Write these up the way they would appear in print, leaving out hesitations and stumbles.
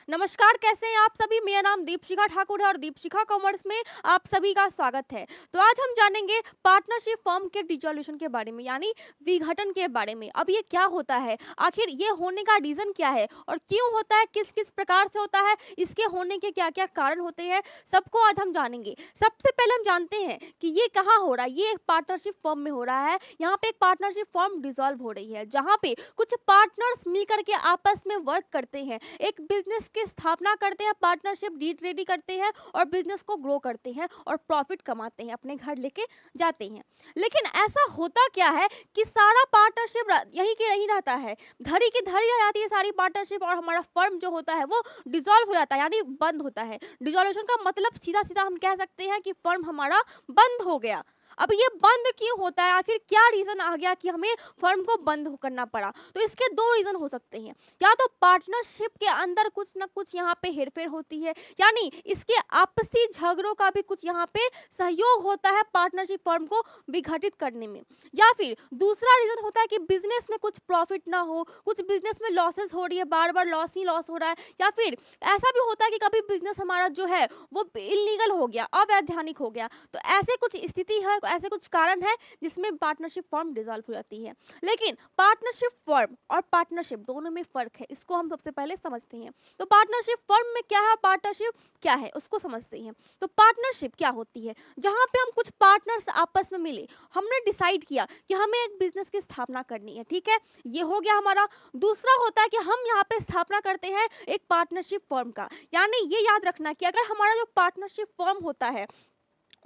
नमस्कार, कैसे हैं आप सभी? मेरा नाम दीपशिखा ठाकुर है और दीपशिखा कॉमर्स में आप सभी का स्वागत है। तो आज हम जानेंगे पार्टनरशिप फर्म के डिसॉल्यूशन के बारे में, यानी विघटन के बारे में। अब ये क्या होता है? आखिर ये होने का रीज़न क्या है और क्यों होता है? किस-किस प्रकार से होता है? इसके होने के क्या-क्या कारण होते हैं? सबको आज हम जानेंगे। सबसे पहले हम जानते हैं कि ये कहाँ हो रहा है? ये एक पार्टनरशिप फर्म में हो रहा है। यहाँ पे एक पार्टनरशिप फर्म डिसॉल्व हो रही है, जहाँ पे कुछ पार्टनर्स मिलकर के आपस में वर्क करते हैं, एक बिजनेस की स्थापना करते हैं, पार्टनरशिप डीड रेडी करते हैं और बिजनेस को ग्रो करते हैं और प्रॉफिट कमाते हैं, अपने घर लेके जाते हैं। लेकिन ऐसा होता क्या है कि सारा पार्टनरशिप यहीं के यहीं रहता है, धरी की धरी रह जाती है सारी पार्टनरशिप और हमारा फर्म जो होता है वो डिसॉल्व हो जाता है, यानी बंद होता है। डिसॉल्यूशन का मतलब सीधा सीधा हम कह सकते हैं कि फर्म हमारा बंद हो गया। अब ये बंद क्यों होता है? आखिर क्या रीज़न आ गया कि हमें फर्म को बंद करना पड़ा? तो इसके 2 रीज़न हो सकते हैं। या तो पार्टनरशिप के अंदर कुछ न कुछ यहाँ पे हेरफेर होती है, यानी इसके आपसी झगड़ों का भी कुछ यहाँ पे सहयोग होता है पार्टनरशिप फर्म को विघटित करने में। या फिर दूसरा रीज़न होता है कि बिज़नेस में कुछ प्रॉफिट ना हो, कुछ बिज़नेस में लॉसेस हो रही है, बार-बार लॉस ही लॉस हो रहा है, या फिर ऐसा भी होता है कि कभी बिज़नेस हमारा जो है वो इल्लीगल हो गया, अवैधानिक हो गया। तो ऐसे कुछ स्थिति है, ऐसे कुछ कारण है जिसमें पार्टनरशिप फर्म डिसॉल्व हो जाती है। लेकिन पार्टनरशिप फर्म और पार्टनरशिप दोनों में फर्क है, इसको हम सबसे पहले समझते हैं। तो पार्टनरशिप फर्म में क्या है, पार्टनरशिप क्या है, उसको समझते हैं। तो पार्टनरशिप क्या होती है? जहां पे हम कुछ पार्टनर्स आपस में मिले, हमने डिसाइड किया कि हमें एक बिजनेस की स्थापना करनी है, ठीक है, ये हो गया हमारा। दूसरा होता है कि हम यहाँ पे स्थापना करते हैं एक पार्टनरशिप फर्म का, यानी ये याद रखना कि अगर हमारा जो पार्टनरशिप फर्म होता है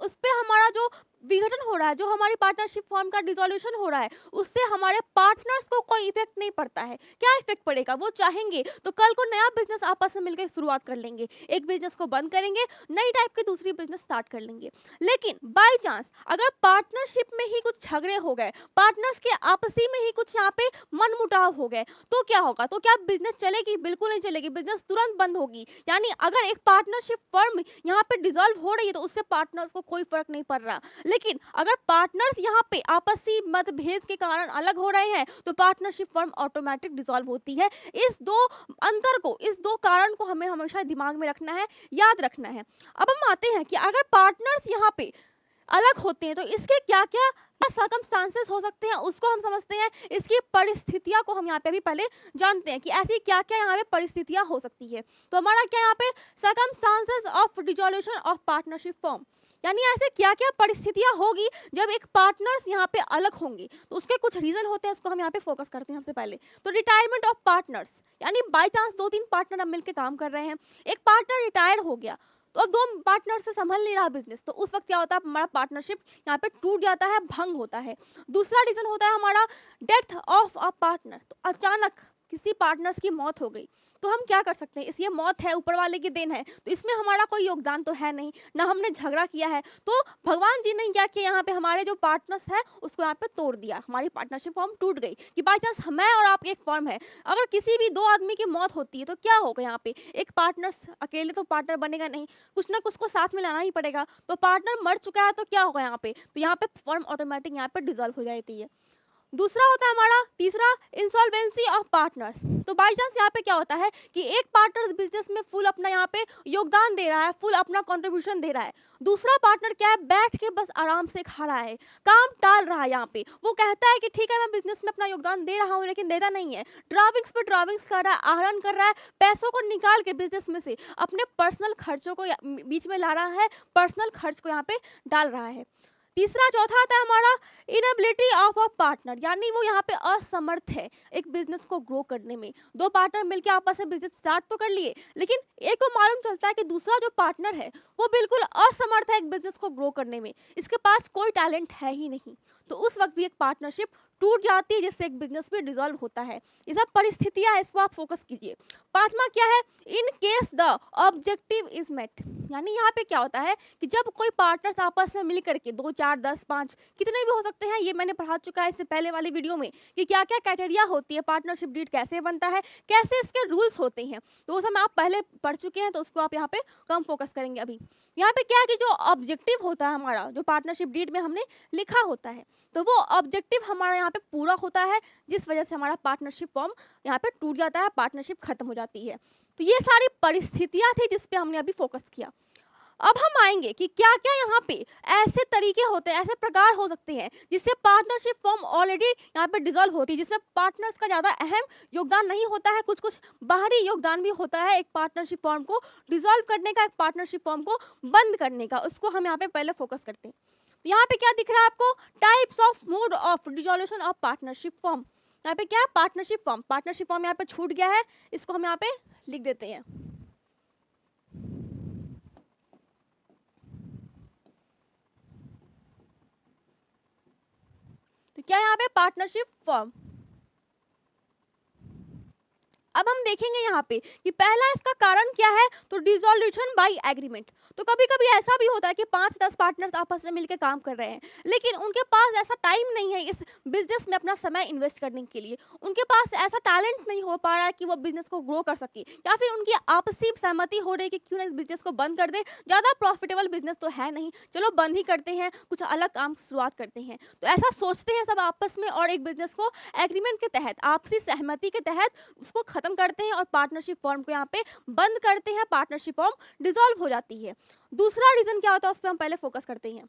उस पे हमारा जो विघटन हो रहा है, जो हमारी पार्टनरशिप फर्म का डिसॉल्यूशन हो रहा है, उससे हमारे पार्टनर्स को कोई इफेक्ट नहीं पड़ता है। क्या इफेक्ट पड़ेगा? वो चाहेंगे तो कल को नया बिजनेस आपस में मिलकर शुरुआत कर लेंगे, एक बिजनेस को बंद करेंगे, नई टाइप की दूसरी बिजनेस स्टार्ट कर लेंगे। लेकिन बाय चांस अगर पार्टनरशिप में ही कुछ झगड़े हो गए, पार्टनर्स के आपसी में ही कुछ यहाँ पे मनमुटाव हो गए, तो क्या होगा? तो क्या बिजनेस चलेगी? बिल्कुल नहीं चलेगी, बिजनेस तुरंत बंद होगी। यानी अगर एक पार्टनरशिप फर्म यहाँ पे डिसॉल्व हो रही है तो उससे पार्टनर्स को कोई फर्क नहीं पड़ रहा। लेकिन अगर पार्टनर्स यहाँ पे आपसी मतभेद के कारण अलग हो रहे हैं तो पार्टनरशिप फर्म ऑटोमेटिक डिसॉल्व होती है। इस दो अंतर को, इस दो कारण को हमें हमेशा दिमाग में रखना है, याद रखना है। अब हम आते हैं कि अगर पार्टनर्स यहाँ पे अलग होते हैं तो इसके क्या क्या सर्कमस्टांसेस हो सकते हैं, उसको हम समझते हैं। इसकी परिस्थितियां को हम यहाँ पे भी पहले जानते हैं कि ऐसी क्या क्या यहाँ पे परिस्थितियां हो सकती है। तो हमारा क्या यहाँ पे circumstances of dissolution of partnership firm, यानी ऐसे क्या क्या परिस्थितियां होगी जब एक पार्टनर्स यहाँ पे अलग होंगे, तो उसके कुछ रीजन होते हैं, उसको हम यहाँ पे फोकस करते हैं सबसे पहले। तो रिटायरमेंट ऑफ पार्टनर्स, यानी बाई चांस 2-3 पार्टनर अब मिलकर काम कर रहे हैं, एक पार्टनर रिटायर हो गया तो अब 2 पार्टनर से संभल नहीं रहा बिजनेस, तो उस वक्त क्या होता है, हमारा पार्टनरशिप यहाँ पे टूट जाता है, भंग होता है। दूसरा रीजन होता है हमारा डेथ ऑफ अ पार्टनर, तो अचानक किसी पार्टनर्स की मौत हो गई, तो हम क्या कर सकते हैं? इस ये मौत है, ऊपर वाले की देन है, तो इसमें हमारा कोई योगदान तो है नहीं, ना हमने झगड़ा किया है, तो भगवान जी ने क्या किया, यहाँ पे हमारे जो पार्टनर्स है उसको यहाँ पे तोड़ दिया, हमारी पार्टनरशिप फॉर्म टूट गई। कि बाई चांस मैं और आप एक फर्म है, अगर किसी भी 2 आदमी की मौत होती है तो क्या होगा? यहाँ पे एक पार्टनर अकेले तो पार्टनर बनेगा नहीं, कुछ ना कुछ को साथ में लाना ही पड़ेगा। तो पार्टनर मर चुका है तो क्या होगा यहाँ पे? तो यहाँ पे फर्म ऑटोमेटिक यहाँ पे डिसॉल्व हो जाती है। दूसरा होता है हमारा तीसरा, इंसॉल्वेंसी ऑफ पार्टनर्स। तो बाई चांस यहाँ पे क्या होता है कि एक पार्टनर बिजनेस में फुल अपना यहाँ पे योगदान दे रहा है, फुल अपना कंट्रीब्यूशन दे रहा है, दूसरा पार्टनर क्या है, बैठ के बस आराम से खा रहा है, काम टाल रहा है। यहाँ पे वो कहता है कि ठीक है मैं बिजनेस में अपना योगदान दे रहा हूँ, लेकिन देता नहीं है, ड्राविंग्स पे ड्राविंग्स कर रहा है, आहरण कर रहा है, पैसों को निकाल के बिजनेस में से अपने पर्सनल खर्चों को बीच में ला रहा है, पर्सनल खर्च को यहाँ पे डाल रहा है। तीसरा चौथा आता है हमारा इनएबिलिटी ऑफ अ पार्टनर, यानी वो यहाँ पे असमर्थ है एक बिजनेस को ग्रो करने में। 2 पार्टनर मिलके आपस में बिजनेस स्टार्ट तो कर लिए, लेकिन एक को मालूम चलता है कि दूसरा जो पार्टनर है वो बिल्कुल असमर्थ है एक बिजनेस को ग्रो करने में, इसके पास कोई टैलेंट है ही नहीं, तो उस वक्त भी एक पार्टनरशिप टूट जाती है, जिससे एक बिजनेस भी डिसॉल्व होता है। ये सब परिस्थितियां है, इसको आप फोकस कीजिए। पांचवा क्या है, in case the objective is met, यानी यहाँ पे क्या होता है कि जब कोई पार्टनर्स आपस में मिल करके 2, 4, 10, 5 कितने भी हो सकते हैं, ये मैंने पढ़ा चुका है इससे पहले वाले वीडियो में कि क्या क्या क्राइटेरिया होती है, पार्टनरशिप डीड कैसे बनता है, कैसे इसके रूल्स होते हैं, तो वो सब आप पहले पढ़ चुके हैं, तो उसको आप यहाँ पे कम फोकस करेंगे। अभी यहाँ पे क्या है कि जो ऑब्जेक्टिव होता है हमारा, जो पार्टनरशिप डीड में हमने लिखा होता है, तो वो ऑब्जेक्टिव हमारा यहाँ पे पूरा होता है, जिस वजह से हमारा पार्टनरशिप फॉर्म यहाँ पे टूट जाता है, पार्टनरशिप खत्म हो जाती है। तो ये सारी परिस्थितियां थी जिस पे हमने अभी फोकस किया। अब हम आएंगे कि क्या क्या यहाँ पे ऐसे तरीके होते हैं, ऐसे प्रकार हो सकते हैं जिससे पार्टनरशिप फॉर्म ऑलरेडी यहाँ पे डिसॉल्व होती है, जिसमें पार्टनर्स का ज़्यादा अहम योगदान नहीं होता है, कुछ कुछ बाहरी योगदान भी होता है एक पार्टनरशिप फॉर्म को डिसॉल्व करने का, एक पार्टनरशिप फॉर्म को बंद करने का। उसको हम यहाँ पे पहले फोकस करते हैं। तो यहाँ पे क्या दिख रहा है आपको, types of mode of dissolution of partnership form. यहाँ पे क्या है, पार्टनरशिप फॉर्म। पार्टनरशिप फॉर्म यहाँ पे छूट गया है, इसको हम यहाँ पे लिख देते हैं। तो क्या यहाँ पे पार्टनरशिप फॉर्म। अब हम देखेंगे यहाँ पे कि पहला इसका कारण क्या है, तो डिसॉल्यूशन बाय एग्रीमेंट। तो कभी कभी ऐसा भी होता है कि 5-10 पार्टनर्स आपस में मिलकर काम कर रहे हैं, लेकिन उनके पास ऐसा टाइम नहीं है इस बिजनेस में अपना समय इन्वेस्ट करने के लिए, उनके पास ऐसा टैलेंट नहीं हो पा रहा है कि वो बिजनेस को ग्रो कर सके, या फिर उनकी आपसी सहमति हो रही है कि क्यों ना इस बिजनेस को बंद कर दे, ज़्यादा प्रॉफिटेबल बिजनेस तो है नहीं, चलो बंद ही करते हैं, कुछ अलग काम शुरुआत करते हैं। तो ऐसा सोचते हैं सब आपस में और एक बिजनेस को एग्रीमेंट के तहत, आपसी सहमति के तहत उसको खत्म करते हैं और पार्टनरशिप फॉर्म को यहाँ पे बंद करते हैं, पार्टनरशिप फॉर्म डिसॉल्व हो जाती है। दूसरा रीजन क्या होता है उस पर हम पहले फोकस करते हैं।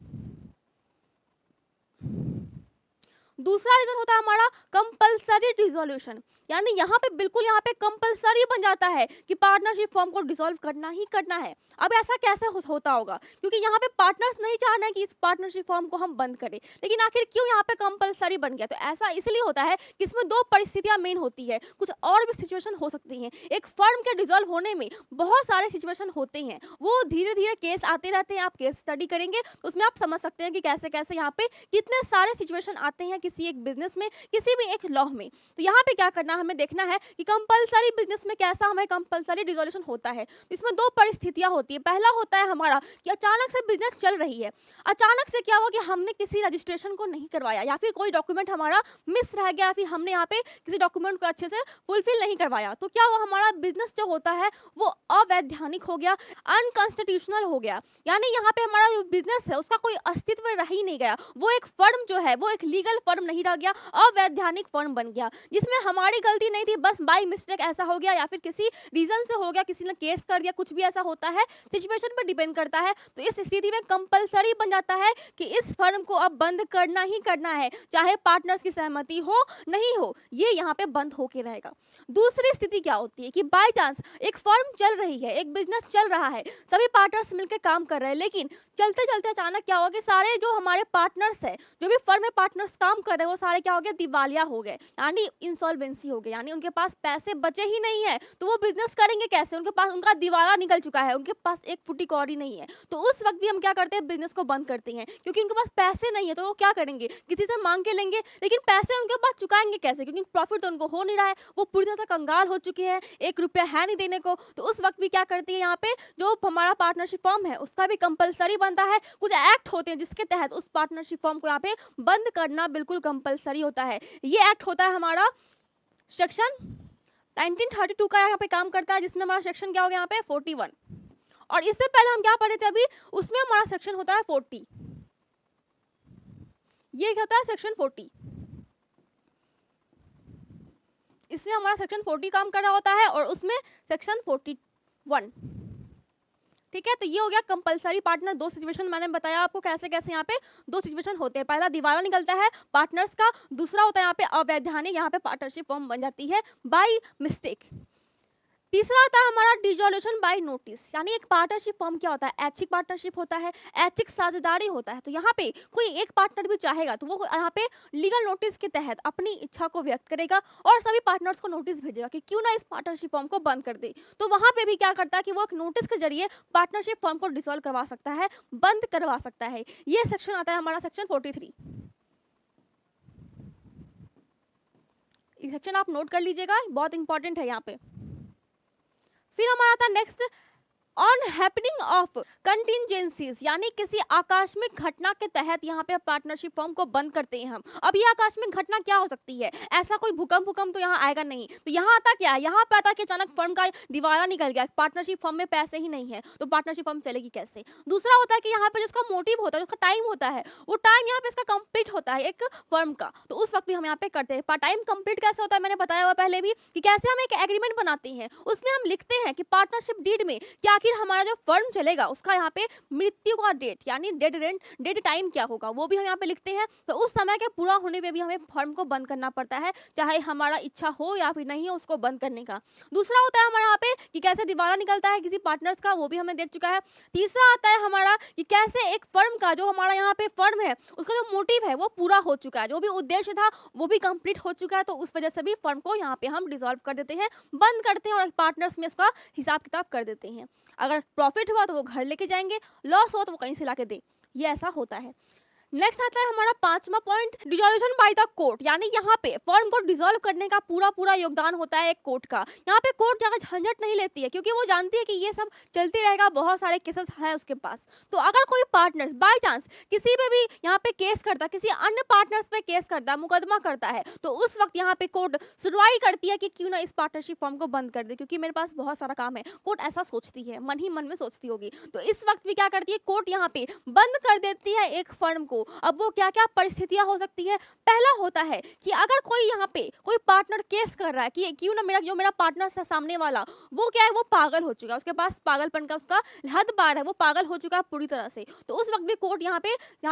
दूसरा रीजन होता है हमारा कंपलसरी डिसॉल्यूशन, यानी यहाँ पे बिल्कुल यहाँ पे कंपलसरी बन जाता है कि पार्टनरशिप फॉर्म को डिसॉल्व करना ही करना है। अब ऐसा कैसे होता होगा, क्योंकि यहाँ पे पार्टनर्स नहीं चाह रहे हैं कि इस पार्टनरशिप फॉर्म को हम बंद करें, लेकिन आखिर क्यों यहाँ पे कंपलसरी बन गया। तो ऐसा इसलिए होता है कि इसमें दो परिस्थितियां मेन होती है, कुछ और भी सिचुएशन हो सकती हैं। एक फर्म के डिसॉल्व होने में बहुत सारे सिचुएशन होते हैं, वो धीरे धीरे केस आते रहते हैं। आप केस स्टडी करेंगे तो उसमें आप समझ सकते हैं कि कैसे कैसे यहाँ पे कितने सारे सिचुएशन आते हैं किसी एक बिजनेस में, किसी भी एक लॉ में। तो यहाँ पे क्या करना हमें देखना है कि कंपलसरी बिजनेस में कैसा हमें कंपलसरी डिसॉल्यूशन होता है। इसमें दो परिस्थितियां होती है। पहला होता है हमारा कि अचानक से बिजनेस चल रही है, अचानक से क्या हुआ कि हमने किसी रजिस्ट्रेशन को नहीं करवाया, या फिर कोई डॉक्यूमेंट हमारा मिस रह गया, फिर हमने यहाँ पे किसी डॉक्यूमेंट को अच्छे से फुलफिल नहीं करवाया, तो क्या हुआ, हमारा बिजनेस जो होता है वो अवैधानिक हो गया, अनकॉन्स्टिट्यूशनल हो गया। यानी यहाँ पे हमारा जो बिजनेस है उसका कोई अस्तित्व रह ही नहीं गया, वो एक फर्म जो है वो एक लीगल फर्म नहीं रह गया, अवैधानिक फर्म बन गया, जिसमें हमारी गलती नहीं थी, बस बाय मिस्टेक ऐसा हो गया, या फिर किसी रीजन से हो गया, किसी ने केस कर दिया, कुछ भी ऐसा होता है, सिचुएशन पर डिपेंड करता है। तो इस स्थिति में कंपलसरी बन जाता है कि इस फर्म को अब बंद करना ही करना है, चाहे पार्टनर्स की सहमति हो नहीं हो, ये यहाँ पे बंद होके रहेगा। दूसरी स्थिति क्या होती है कि बाय चांस एक फर्म चल रही है, एक बिजनेस चल रहा है, सभी पार्टनर्स मिलकर काम कर रहे हैं, लेकिन चलते चलते अचानक क्या हो गया, सारे जो हमारे पार्टनर्स है, जो भी फर्म में पार्टनर्स काम कर रहे हैं, वो सारे क्या हो गए, दिवालिया हो गए, यानी इंसॉल्वेंसी हो गए, यानी उनके पास पैसे बचे ही नहीं है, तो वो बिजनेस करेंगे कैसे, उनके पास उनका दिवाला निकल चुका है, उनके पास एक फुटी कौड़ी नहीं है। तो उस वक्त भी हम क्या करते हैं, बिजनेस को बंद करते हैं, क्योंकि उनके पास पैसे नहीं है, तो वो क्या करेंगे, किसी से मांग के लेंगे, लेकिन पैसे उनके पास चुकाएंगे कैसे, क्योंकि प्रॉफिट तो उनको हो नहीं रहा है, वो पूरी तरह से कंगाल हो चुके हैं, 1 रुपया है नहीं देने को। तो उस वक्त भी क्या करती है, यहाँ पे जो हमारा पार्टनरशिप फॉर्म है उसका भी कंपलसरी बनता है, कुछ एक्ट होते हैं जिसके तहत उस पार्टनरशिप फॉर्म को यहाँ पे बंद करना बिल्कुल कंपलसरी होता है। ये एक्ट होता है हमारा सेक्शन 1932 का यहाँ पे काम करता है, जिसमें हमारा सेक्शन क्या हो गया यहाँ पे 41, और इससे पहले हम क्या पढ़े थे अभी, उसमें हमारा सेक्शन होता है 40। ये होता है सेक्शन 40, इसमें हमारा सेक्शन 40 काम कर रहा होता है, और उसमें सेक्शन 41। ठीक है, तो ये हो गया कंपलसरी पार्टनर। दो सिचुएशन मैंने बताया आपको कैसे कैसे यहाँ पे दो सिचुएशन होते हैं। पहला दिवाला निकलता है पार्टनर्स का, दूसरा होता है यहाँ पे अवैधानिक, यहाँ पे पार्टनरशिप फॉर्म बन जाती है बाय मिस्टेक। तीसरा आता है हमारा डिसॉल्यूशन बाय नोटिस, यानी एक पार्टनरशिप फॉर्म क्या होता है, ऐच्छिक पार्टनरशिप होता है, ऐच्छिक साझेदारी होता है। तो यहाँ पे कोई एक पार्टनर भी चाहेगा तो वो यहाँ पे लीगल नोटिस के तहत अपनी इच्छा को व्यक्त करेगा और सभी पार्टनर्स को नोटिस भेजेगा कि क्यों ना इस पार्टनरशिप फॉर्म को बंद कर दे। तो वहाँ पे भी क्या करता है कि वो एक नोटिस के जरिए पार्टनरशिप फॉर्म को डिसॉल्व करवा सकता है, बंद करवा सकता है। ये सेक्शन आता है हमारा सेक्शन 43। ये सेक्शन आप नोट कर लीजिएगा, बहुत इंपॉर्टेंट है यहाँ पे। फिर हमारा आता है next on happening of contingencies, यानी किसी आकस्मिक घटना के तहत यहाँ पे पार्टनरशिप फॉर्म को बंद करते हैं हम। अब ये आकस्मिक घटना क्या हो सकती है? ऐसा कोई भूकंप तो यहाँ आएगा नहीं। तो यहाँ आता क्या है? यहाँ पे आता कि अचानक फर्म का दिवाला निकल गया, पार्टनरशिप फॉर्म में पैसे ही नहीं है, तो पार्टनरशिप फॉर्म चलेगी कैसे? दूसरा होता है कि यहाँ पे जिसका मोटिव होता है, जिसका टाइम होता है, वो टाइम यहाँ पे इसका कंप्लीट होता है एक फर्म का, तो उस वक्त भी हम यहाँ पे करते हैं। टाइम कंप्लीट कैसे होता है मैंने बताया हुआ पहले भी, कि कैसे हम एक एग्रीमेंट बनाते हैं, उसमें हम लिखते हैं कि पार्टनरशिप डीड में कि आखिर हमारा जो फर्म चलेगा उसका यहाँ पे मृत्यु का डेट, यानी डेड टाइम क्या होगा, वो भी हम यहाँ पे लिखते हैं। तो उस समय के पूरा होने पे भी हमें फर्म को बंद करना पड़ता है, चाहे हमारा इच्छा हो या फिर नहीं हो उसको बंद करने का। दूसरा होता है हमारे यहाँ पे कि कैसे दिवाला निकलता है किसी पार्टनर्स का, वो भी हमें देख चुका है। तीसरा आता है हमारा कि कैसे एक फर्म का, जो हमारा यहाँ पे फर्म है, उसका जो मोटिव है वो पूरा हो चुका है, जो भी उद्देश्य था वो भी कंप्लीट हो चुका है, तो उस वजह से भी फर्म को यहाँ पे हम डिसॉल्व कर देते हैं, बंद करते हैं और पार्टनर्स में उसका हिसाब किताब कर देते हैं। अगर प्रॉफिट हुआ तो वो घर लेके जाएंगे, लॉस हुआ तो वो कहीं से लाके दे, ये ऐसा होता है। नेक्स्ट आता है हमारा पांचवा point, dissolution by the court, यानी यहाँ पे फर्म को डिसॉल्व करने का पूरा योगदान होता है एक कोर्ट का। यहाँ पे कोर्ट ज्यादा झंझट नहीं लेती है, क्योंकि वो जानती है कि ये सब चलते रहेगा, बहुत सारे केसेस है उसके पास। तो अगर कोई पार्टनर्स बाय चांस किसी पे भी यहाँ पे केस करता, किसी अन्य पार्टनर्स पे केस करता, मुकदमा करता है, तो उस वक्त यहाँ पे कोर्ट सुनवाई करती है कि क्यों ना इस पार्टनरशिप फर्म को बंद कर दे, क्योंकि मेरे पास बहुत सारा काम है। कोर्ट ऐसा सोचती है, मन ही मन में सोचती होगी। तो इस वक्त भी क्या करती है कोर्ट, यहाँ पे बंद कर देती है एक फर्म को। अब वो क्या क्या परिस्थितियां हो सकती है? पहला होता है कि अगर कोई यहाँ पे कोई पार्टनर केस कर रहा है कि क्यों ना मेरा पार्टनर है सामने वाला, वो क्या है, वो पागल हो चुका है, उसके पास पागलपन का उसका हद पार है, वो पागल हो चुका है पूरी तरह से, तो उस वक्त भी कोर्ट यहाँ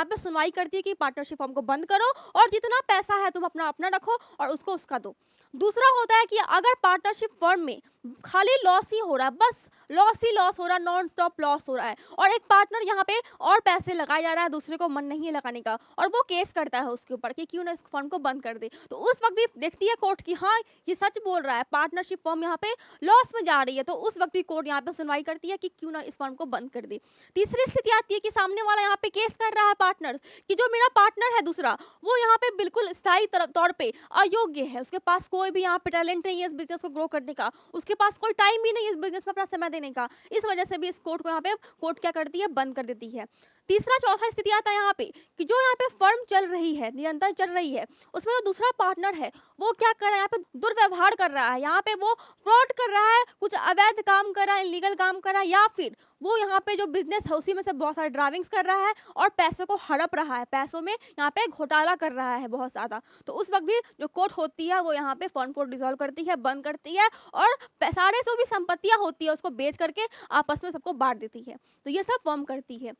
पे सुनवाई करती है कि पार्टनरशिप फॉर्म को बंद करो और जितना पैसा है तुम अपना अपना रखो और उसको उसका दो। दूसरा होता है कि अगर पार्टनरशिप फर्म में खाली लॉस ही हो रहा है, बस लॉस हो रहा है, नॉन स्टॉप लॉस हो रहा है, और एक पार्टनर यहाँ पे और पैसे लगाया जा रहा है, दूसरे को मन नहीं है लगाने का, और वो केस करता है उसके ऊपर कि क्यों ना इस फर्म को बंद कर दे, तो उस वक्त भी देखती है कोर्ट की हाँ ये सच बोल रहा है, पार्टनरशिप फर्म यहाँ पे लॉस में जा रही है, तो उस वक्त भी कोर्ट यहाँ पे सुनवाई करती है कि क्यों ना इस फर्म को बंद कर दे। तीसरी स्थिति आती है कि सामने वाला यहाँ पे केस कर रहा है पार्टनर कि जो मेरा पार्टनर है दूसरा, वो यहाँ पे बिल्कुल स्थायी तौर पे अयोग्य है, उसके पास कोई भी यहाँ पे टैलेंट नहीं है इस बिजनेस को ग्रो करने का, उसके पास कोई टाइम भी नहीं है इस बिजनेस में अपना समय देने का, इस वजह से भी इस कोर्ट को यहाँ पे कोर्ट क्या करती है, बंद कर देती है। तीसरा चौथा स्थिति आता है यहाँ पे कि जो यहाँ पे फर्म चल रही है, निरंतर चल रही है, उसमें जो दूसरा पार्टनर है वो क्या कर रहा है, यहाँ पे दुर्व्यवहार कर रहा है, यहाँ पे वो फ्रॉड कर रहा है, कुछ अवैध काम कर रहा है, इलीगल काम कर रहा है, या फिर वो यहाँ पे जो बिजनेस है उसी में से बहुत सारे ड्राइविंग्स कर रहा है और पैसों को हड़प रहा है, पैसों में यहाँ पे घोटाला कर रहा है बहुत ज्यादा, तो उस वक्त भी जो कोर्ट होती है वो यहाँ पे फर्म को डिसॉल्व करती है, बंद करती है, और सारे जो भी संपत्तियां होती है उसको बेच करके आपस में सबको बांट देती है, तो ये सब फर्म करती है।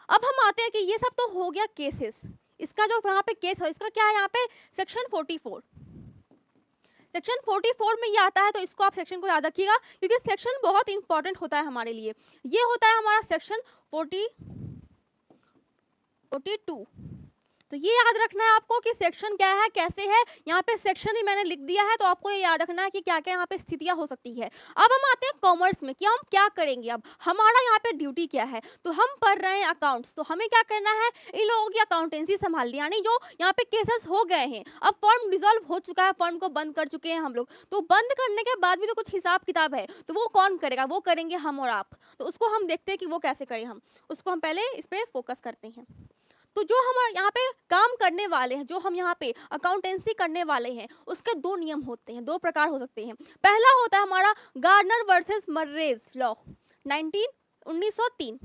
अब हम आते हैं कि ये सब तो हो गया केसेस, इसका जो यहाँ पे केस है इसका क्या है, यहाँ पे सेक्शन 44, सेक्शन 44 में ये आता है, तो इसको आप सेक्शन को याद रखिएगा क्योंकि सेक्शन बहुत इंपॉर्टेंट होता है हमारे लिए। ये होता है हमारा सेक्शन 42, तो ये याद रखना है आपको कि सेक्शन क्या है, कैसे है, यहाँ पे सेक्शन ही मैंने लिख दिया है, तो आपको ये याद रखना है कि क्या क्या यहाँ पे स्थितियां हो सकती है। अब हम आते हैं कॉमर्स में कि हम क्या करेंगे, अब हमारा यहाँ पे ड्यूटी क्या है, तो हम पढ़ रहे हैं अकाउंट्स, तो हमें क्या करना है, इन लोगों की अकाउंटेंसी संभालनी, यानी जो यहाँ पे केसेस हो गए हैं, अब फर्म डिसॉल्व हो चुका है, फर्म को बंद कर चुके हैं हम लोग, तो बंद करने के बाद भी तो कुछ हिसाब किताब है, तो वो कौन करेगा, वो करेंगे हम और आप, तो उसको हम देखते हैं कि वो कैसे करें, हम उसको हम पहले इस पर फोकस करते हैं। तो जो हम यहाँ पे काम करने वाले हैं, जो हम यहाँ पे अकाउंटेंसी करने वाले हैं, उसके दो नियम होते हैं, दो प्रकार हो सकते हैं। पहला होता है हमारा गार्डनर वर्सेस मर्रेज लॉ 1903,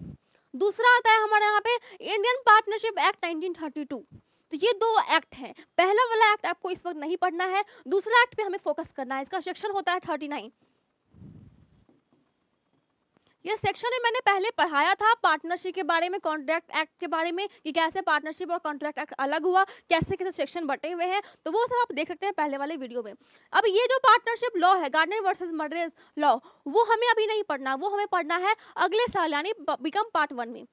दूसरा आता है हमारा यहाँ पे इंडियन पार्टनरशिप एक्ट 1932। तो ये दो एक्ट हैं, पहला वाला एक्ट आपको इस वक्त नहीं पढ़ना है, दूसरा एक्ट पे हमें फोकस करना है, इसका सेक्शन होता है 39। ये सेक्शन में मैंने पहले पढ़ाया था पार्टनरशिप के बारे में, कॉन्ट्रैक्ट एक्ट के बारे में कि कैसे पार्टनरशिप और कॉन्ट्रैक्ट एक्ट अलग हुआ, कैसे कैसे सेक्शन बटे हुए हैं, तो वो सब आप देख सकते हैं पहले वाले वीडियो में। अब ये जो पार्टनरशिप लॉ है, गार्डनर वर्सेस मर्रेज लॉ, वो हमें अभी नहीं पढ़ना, वो हमें पढ़ना है अगले साल, यानी बिकम पार्ट 1 में।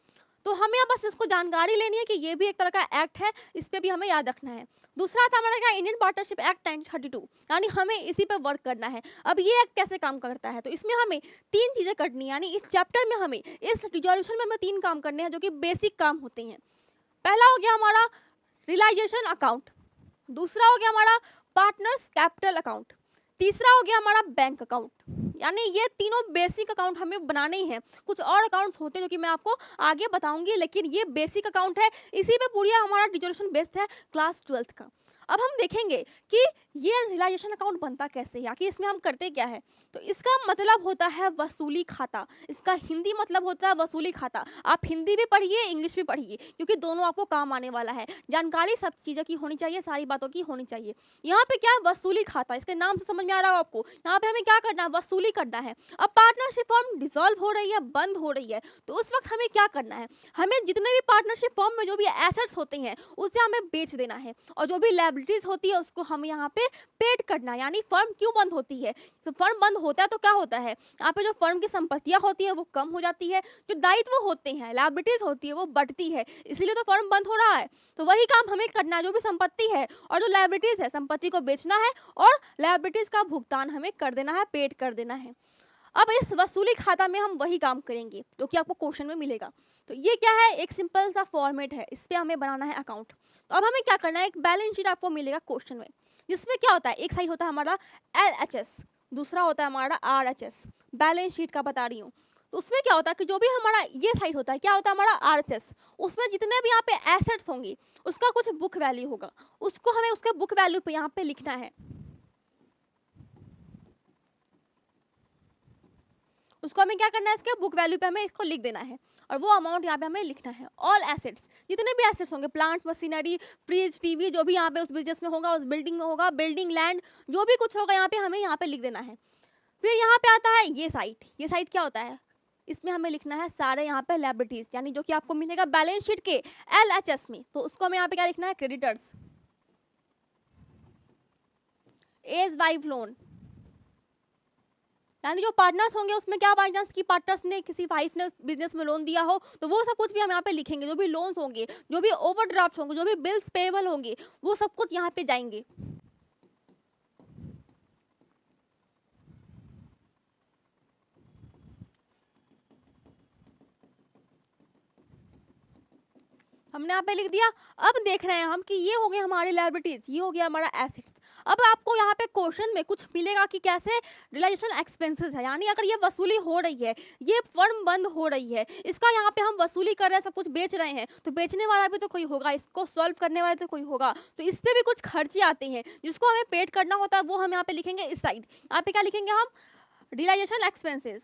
तो हमें बस इसको जानकारी लेनी है कि ये भी एक तरह का एक्ट है, इस पर भी हमें याद रखना है। दूसरा था हमारा इंडियन पार्टनरशिप एक्ट 1932, यानी हमें इसी पे वर्क करना है। अब ये एक्ट कैसे काम करता है, तो इसमें हमें 3 चीजें करनी है, यानी इस चैप्टर में हमें, इस रिजोल्यूशन में हमें 3 काम करने हैं जो कि बेसिक काम होते हैं। पहला हो गया हमारा रियलाइजेशन अकाउंट, दूसरा हो गया हमारा पार्टनर्स कैपिटल अकाउंट, तीसरा हो गया हमारा बैंक अकाउंट। यानी ये तीनों बेसिक अकाउंट हमें बनाने ही हैं। कुछ और अकाउंट्स होते हैं जो कि मैं आपको आगे बताऊंगी, लेकिन ये बेसिक अकाउंट है, इसी पे पूरी हमारा डिसोल्यूशन बेस्ड है क्लास 12th का। अब हम देखेंगे कि ये रियलाइजेशन अकाउंट बनता कैसे है, आखिर इसमें हम करते क्या है। तो इसका मतलब होता है वसूली खाता। इसका हिंदी मतलब होता है वसूली खाता। आप हिंदी भी पढ़िए, इंग्लिश भी पढ़िए, क्योंकि दोनों आपको काम आने वाला है। जानकारी सब चीज़ों की होनी चाहिए, सारी बातों की होनी चाहिए। यहाँ पे क्या है, वसूली खाता। इसके नाम से समझ में आ रहा हो आपको, यहाँ पे हमें क्या करना है, वसूली करना है। अब पार्टनरशिप फॉर्म डिसॉल्व हो रही है, बंद हो रही है, तो उस वक्त हमें क्या करना है, हमें जितने भी पार्टनरशिप फॉर्म में जो भी एसेट्स होते हैं उसे हमें बेच देना है, और जो भी लायबिलिटीज होती है उसको हमें यहाँ पे पेड करना है। यानी फर्म क्यों बंद होती है, तो फर्म बंद होता है तो क्या होता है, यहाँ पे जो फर्म की संपत्तियां होती है वो कम हो जाती है, जो दायित्व होते हैं, लायबिलिटीज होती है वो बढ़ती है, इसीलिए तो फर्म बंद हो रहा है। तो वही काम हमें करना है, जो भी संपत्ति है और जो लायबिलिटीज है, संपत्ति को बेचना है और लायबिलिटीज का भुगतान हमें कर देना है, पेड कर देना है। अब इस वसूली खाता में हम वही काम करेंगे जो कि आपको क्वेश्चन में मिलेगा। तो ये क्या है, एक सिंपल सा फॉर्मेट है, इस पे हमें बनाना है अकाउंट। तो अब हमें क्या करना है, एक बैलेंस शीट आपको मिलेगा क्वेश्चन में, जिसमें क्या होता है, एक साइड होता है हमारा LHS, दूसरा होता है हमारा RHS, बैलेंस शीट का बता रही हूँ। तो उसमें क्या होता है कि जो भी हमारा ये साइड होता है, क्या होता है हमारा RHS, उसमें जितने भी यहाँ पे एसेट्स होंगे उसका कुछ बुक वैल्यू होगा, उसको हमें उसके बुक वैल्यू पे यहाँ पे लिखना है, उसको हमें क्या करना है, इसके बुक वैल्यू पे हमें इसको लिख देना है, और वो अमाउंट यहाँ पे हमें लिखना है। ऑल एसेट्स, जितने भी एसेट्स होंगे, प्लांट, मशीनरी, फ्रिज, टीवी, जो भी यहाँ पे उस बिजनेस में होगा, उस बिल्डिंग में होगा, बिल्डिंग, लैंड, जो भी कुछ होगा यहाँ पे हमें यहाँ पे लिख देना है। फिर यहाँ पे आता है ये साइड, ये साइड क्या होता है, इसमें हमें लिखना है सारे यहाँ पे लायबिलिटीज, यानी जो कि आपको मिलेगा बैलेंस शीट के LHS में, तो उसको हमें यहाँ पे क्या लिखना है, क्रेडिटर्स, एज वाइफ लोन, यानी जो पार्टनर्स होंगे उसमें क्या बाई चांस की पार्टनर्स ने, किसी वाइफ ने बिजनेस में लोन दिया हो, तो वो सब कुछ भी हम यहाँ पे लिखेंगे, जो भी लोन्स होंगे, जो भी ओवरड्राफ्ट होंगे, जो भी बिल्स पेएबल होंगे, वो सब कुछ यहाँ पे जाएंगे। हमने यहाँ पे लिख दिया। अब देख रहे हैं हम कि ये हो गए हमारे लायबिलिटीज, ये हो गया हमारा एसेट्स। अब आपको यहाँ पे क्वेश्चन में कुछ मिलेगा कि कैसे रियलाइजेशन एक्सपेंसेस है, यानी अगर ये वसूली हो रही है, ये फर्म बंद हो रही है, इसका यहाँ पे हम वसूली कर रहे हैं, सब कुछ बेच रहे हैं, तो बेचने वाला भी तो कोई होगा, इसको सॉल्व करने वाला तो कोई होगा, तो इस पे भी कुछ खर्चे आते हैं जिसको हमें पेड करना होता है, वो हम यहाँ पे लिखेंगे इस साइड। यहाँ पे क्या लिखेंगे हम, रियलाइजेशन एक्सपेंसेस।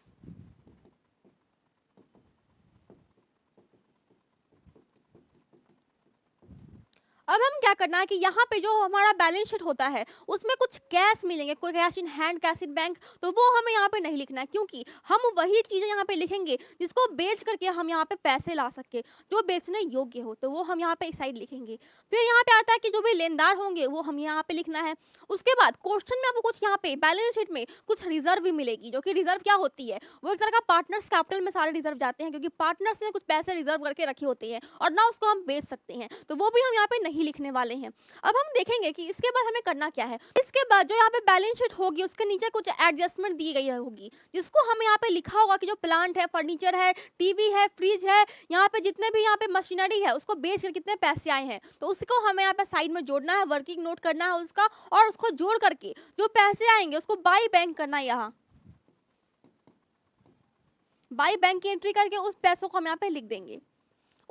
अब हम क्या करना है कि यहाँ पे जो हमारा बैलेंस शीट होता है उसमें कुछ कैश मिलेंगे, कोई cash in hand, cash in bank, तो वो हमें यहाँ पे नहीं लिखना है, क्योंकि हम वही चीज़ें यहाँ पे लिखेंगे जिसको बेच करके हम यहाँ पे पैसे ला सके, जो बेचने योग्य हो, तो वो हम यहाँ पे इस साइड लिखेंगे। फिर यहाँ पे आता है कि जो भी लेनदार होंगे वो हम यहाँ पे लिखना है। उसके बाद क्वेश्चन में आपको कुछ यहाँ पे बैलेंस शीट में कुछ रिजर्व भी मिलेगी, जो कि रिजर्व क्या होती है, वो एक तरह का पार्टनर्स कैपिटल में सारे रिजर्व जाते हैं, क्योंकि पार्टनर्स ने कुछ पैसे रिजर्व करके रखे होते हैं और ना उसको हम बेच सकते हैं, तो वो भी हम यहाँ पे नहीं लिखने वाले हैं। अब हम देखेंगे कि इसके बाद हमें करना क्या है। इसके बाद जो यहाँ पे बैलेंस शीट होगी उसके नीचे कुछ एडजस्टमेंट दी गई होगी, जिसको हमें यहाँ पे लिखा होगा कि जो प्लांट है, फर्नीचर है, टीवी है, फ्रिज है, यहाँ पे जितने भी यहाँ पे मशीनरी है उसको बेच कर कितने पैसे आए हैं, तो उसको हमें यहाँ पे साइड में जोड़ना है, वर्किंग नोट करना है उसका, और उसको जोड़ करके जो पैसे आएंगे उसको बाई बैंक करना है। यहाँ बाई बैंक की एंट्री करके उस पैसों को हम यहाँ पे लिख देंगे।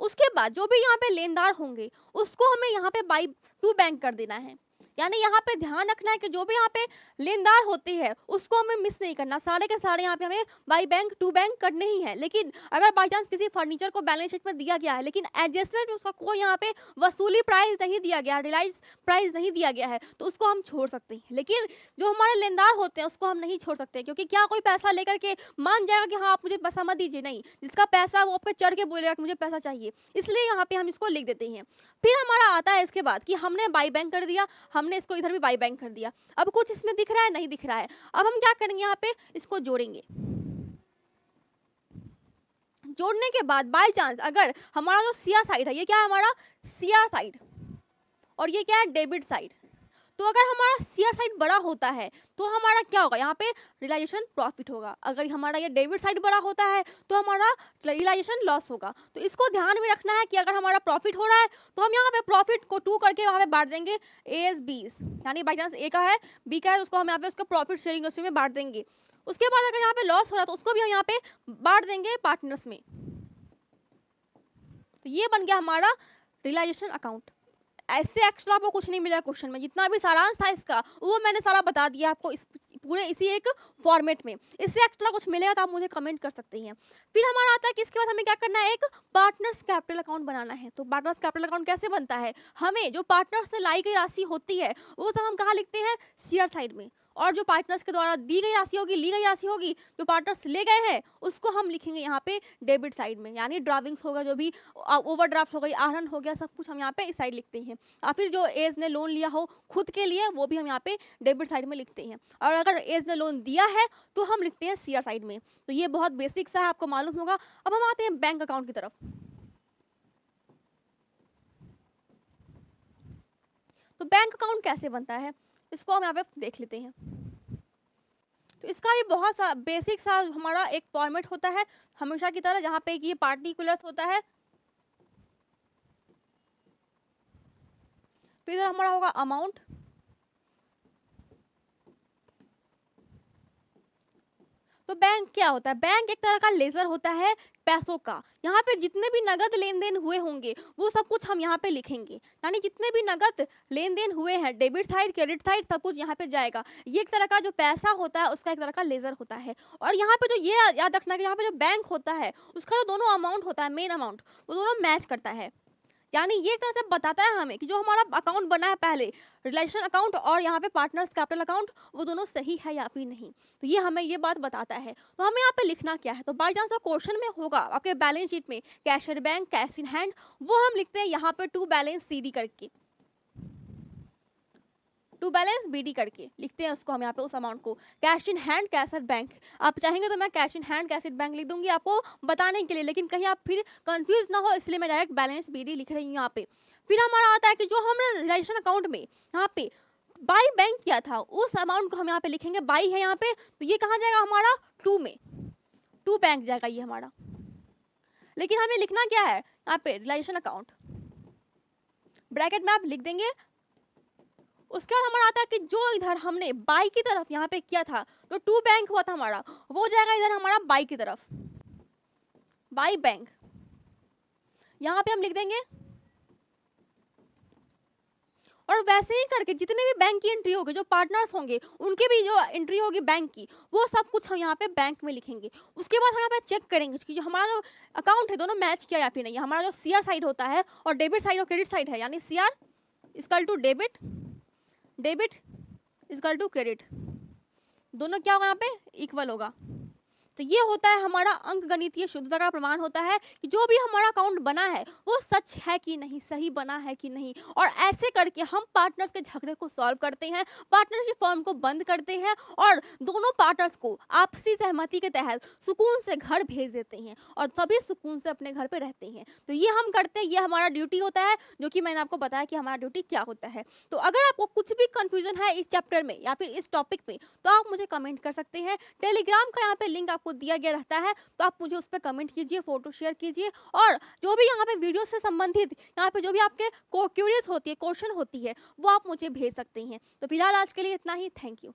उसके बाद जो भी यहाँ पे लेनदार होंगे उसको हमें यहाँ पे बाई टू बैंक कर देना है, यानी यहाँ पे ध्यान रखना है कि जो भी यहाँ पे लेनदार होते हैं उसको हमें मिस नहीं करना, सारे के सारे यहाँ पे हमें बाई बैंक टू बैंक करने ही है। लेकिन अगर बाई चांस किसी फर्नीचर को बैलेंस शीट में दिया गया है लेकिन एडजस्टमेंट उसका कोई यहाँ पे वसूली प्राइस नहीं दिया गया, रियलाइज प्राइस नहीं दिया गया है, तो उसको हम छोड़ सकते हैं। लेकिन जो हमारे लेनदार होते हैं उसको हम नहीं छोड़ सकते, क्योंकि क्या कोई पैसा लेकर के मान जाएगा कि हाँ आप मुझे पैसा मत दीजिए, नहीं, जिसका पैसा वो आपको चढ़ के बोलेगा कि मुझे पैसा चाहिए, इसलिए यहाँ पे हम इसको लिख देते हैं। फिर हमारा आता है इसके बाद कि हमने बाई बैंक कर दिया, हमने इसको इधर भी बाई बैंक कर दिया। अब कुछ इसमें दिख रहा है, नहीं दिख रहा है, अब हम क्या करेंगे, यहाँ पे इसको जोड़ेंगे। जोड़ने के बाद बाय चांस अगर हमारा जो सीआर साइड है, ये क्या है हमारा सीआर साइड, और ये क्या है डेबिट साइड, तो अगर हमारा सीआर साइड बड़ा होता है तो हमारा क्या होगा, यहाँ पे रियलाइजेशन प्रॉफिट होगा, अगर हमारा ये डेबिट साइड बड़ा होता है तो हमारा रियलाइजेशन लॉस होगा। तो इसको ध्यान में रखना है कि अगर हमारा प्रॉफिट हो रहा है तो हम यहाँ पे प्रॉफिट को 2 करके वहाँ पे बांट देंगे ए एस बी, यानी बाई चांस ए का है, बी का है, उसको हम यहाँ पे उसका प्रॉफिट शेयरिंग रेशियो में बांट देंगे। उसके बाद अगर यहाँ पे लॉस हो रहा है तो उसको भी हम यहाँ पे बांट देंगे पार्टनर्स में। तो ये बन गया हमारा रियलाइजेशन अकाउंट। ऐसे एक्स्ट्रा आपको कुछ नहीं मिला क्वेश्चन में, जितना भी सारांश था इसका वो मैंने सारा बता दिया आपको इस पूरे इसी एक फॉर्मेट में। इससे एक्स्ट्रा कुछ मिलेगा तो आप मुझे कमेंट कर सकते हैं। फिर हमारा आता है कि इसके बाद हमें क्या करना है, एक पार्टनर्स कैपिटल अकाउंट बनाना है। तो पार्टनर्स कैपिटल अकाउंट कैसे बनता है, हमें जो पार्टनर्स से लाई गई राशि होती है वो सब हम कहाँ लिखते हैं, शेयर साइड में, और जो पार्टनर्स के द्वारा दी गई राशि होगी, ली गई राशि होगी, जो पार्टनर्स ले गए हैं उसको हम लिखेंगे यहाँ पे डेबिट साइड में, यानी ड्राविंग्स होगा, जो भी ओवरड्राफ्ट हो गई, आहरण हो गया, सब कुछ हम यहाँ पे इस साइड लिखते हैं। या फिर जो एज ने लोन लिया हो खुद के लिए वो भी हम यहाँ पे डेबिट साइड में लिखते हैं, और अगर एज ने लोन दिया है तो हम लिखते हैं सीआर साइड में। तो ये बहुत बेसिक सा है, आपको मालूम होगा। अब हम आते हैं बैंक अकाउंट की तरफ। तो बैंक अकाउंट कैसे बनता है इसको हम यहाँ पे देख लेते हैं। तो इसका भी बहुत सा बेसिक सा हमारा एक फॉर्मेट होता है हमेशा की तरह, जहाँ पे ये पार्टिकुलर्स होता है, फिर इधर हमारा होगा अमाउंट, तो बैंक क्या होता है, बैंक एक तरह का लेजर होता है पैसों का। यहाँ पे जितने भी नगद लेन देन हुए होंगे वो सब कुछ हम यहाँ पे लिखेंगे, यानी जितने भी नगद लेन देन हुए हैं डेबिट साइड क्रेडिट साइड सब कुछ यहाँ पे जाएगा। ये एक तरह का जो पैसा होता है उसका एक तरह का लेजर होता है। और यहाँ पे जो ये याद रखना कि यहाँ पे जो बैंक होता है उसका जो दोनों अमाउंट होता है, मेन अमाउंट, वो दोनों मैच करता है। यानी ये एक तरह से बताता है हमें कि जो हमारा अकाउंट बना है पहले, रिलेशन अकाउंट और यहाँ पे पार्टनर्स कैपिटल अकाउंट, वो दोनों सही है या फिर नहीं। तो ये हमें ये बात बताता है। तो हमें यहाँ पे लिखना क्या है, तो बाई चांस क्वेश्चन में होगा आपके बैलेंस शीट में cash at bank, cash in hand, वो हम लिखते हैं यहाँ पे टू बैलेंस सीडी करके, टू बैलेंस बीडी करके लिखते हैं उसको हम यहाँ पे उस अमाउंट को, cash in hand cash at bank. आप चाहेंगे तो मैं cash in hand cash at bank लिख दूंगी आपको बताने के लिए, लेकिन कहीं आप फिर कंफ्यूज ना हो इसलिए मैं डायरेक्ट बैलेंस बीडी लिख रही हूँ यहाँ पे। फिर हमारा आता है कि जो हमने रिलेशन अकाउंट में यहाँ पे बाई बैंक किया था उस अमाउंट को हम यहाँ पे लिखेंगे, बाई है यहाँ पे तो ये कहाँ जाएगा हमारा टू में, टू बैंक जाएगा ये हमारा। लेकिन हमें लिखना क्या है यहाँ पे रिलेशन अकाउंट, ब्रैकेट में आप लिख देंगे। उसके बाद हमारा आता है कि जो इधर हमने बाई की तरफ यहाँ पे किया था, जो टू बैंक हुआ था हमारा, वो जाएगा इधर हमारा बाई की तरफ, बाई बैंक, यहाँ पे हम लिख देंगे। और वैसे ही करके जितने भी बैंक की एंट्री होगी, जो पार्टनर्स होंगे उनके भी जो एंट्री होगी बैंक की, वो सब कुछ हम यहाँ पे बैंक में लिखेंगे। उसके बाद हम यहाँ पे चेक करेंगे कि जो हमारा जो अकाउंट है दोनों मैच किया या फिर नहीं। हमारा जो सीआर साइड होता है और डेबिट साइड और क्रेडिट साइड है, यानी CR equal to debit, debit equal to credit, दोनों क्या होगा यहाँ पे इक्वल होगा। तो ये होता है हमारा अंकगणितीय शुद्धता का प्रमाण होता है कि जो भी हमारा अकाउंट बना है वो सच है कि नहीं, सही बना है कि नहीं। और ऐसे करके हम पार्टनर्स के झगड़े को सॉल्व करते हैं, पार्टनरशिप फॉर्म को बंद करते हैं और दोनों पार्टनर्स को आपसी सहमति के तहत सुकून से घर भेज देते हैं और सभी सुकून से अपने घर पे रहते हैं। तो ये हम करते हैं, ये हमारा ड्यूटी होता है, जो कि मैंने आपको बताया कि हमारा ड्यूटी क्या होता है। तो अगर आपको कुछ भी कंफ्यूजन है इस चैप्टर में या फिर इस टॉपिक में तो आप मुझे कमेंट कर सकते हैं। टेलीग्राम का यहाँ पे लिंक आपको दिया गया रहता है, तो आप मुझे उस पर कमेंट कीजिए, फोटो शेयर कीजिए, और जो भी यहाँ पे वीडियो से संबंधित यहाँ पे जो भी आपके क्यूरियस होती है, क्वेश्चन होती है, वो आप मुझे भेज सकते हैं। तो फिलहाल आज के लिए इतना ही, थैंक यू।